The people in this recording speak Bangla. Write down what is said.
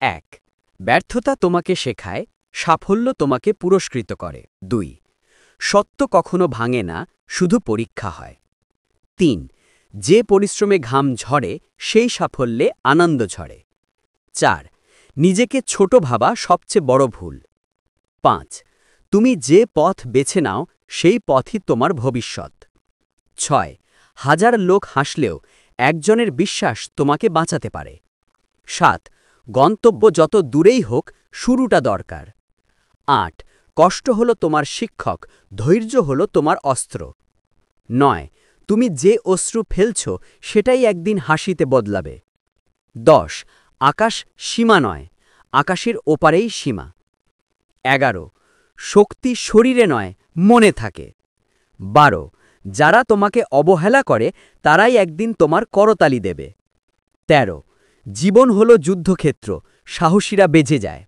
১ ব্যর্থতা তোমাকে শেখায়, সাফল্য তোমাকে পুরস্কৃত করে। ২ সত্য কখনো ভাঙে না, শুধু পরীক্ষা হয়। ৩ যে পরিশ্রমে ঘাম ঝরে সেই সাফল্যে আনন্দ ঝরে। ৪ নিজেকে ছোট ভাবা সবচেয়ে বড় ভুল। ৫ তুমি যে পথ বেছে নাও সেই পথই তোমার ভবিষ্যৎ। ৬ হাজার লোক হাসলেও একজনের বিশ্বাস তোমাকে বাঁচাতে পারে। ৭ গন্তব্য যত দূরেই হোক, শুরুটা দরকার। ৮ কষ্ট হলো তোমার শিক্ষক, ধৈর্য হলো তোমার অস্ত্র। ৯ তুমি যে অশ্রু ফেলছ সেটাই একদিন হাসিতে বদলাবে। ১০ আকাশ সীমা নয়, আকাশের ওপারেই সীমা। ১১ শক্তি শরীরে নয়, মনে থাকে। ১২ যারা তোমাকে অবহেলা করে তারাই একদিন তোমার করতালি দেবে। ১৩ জীবন হলো যুদ্ধক্ষেত্র, সাহসীরা বেঁচে যায়।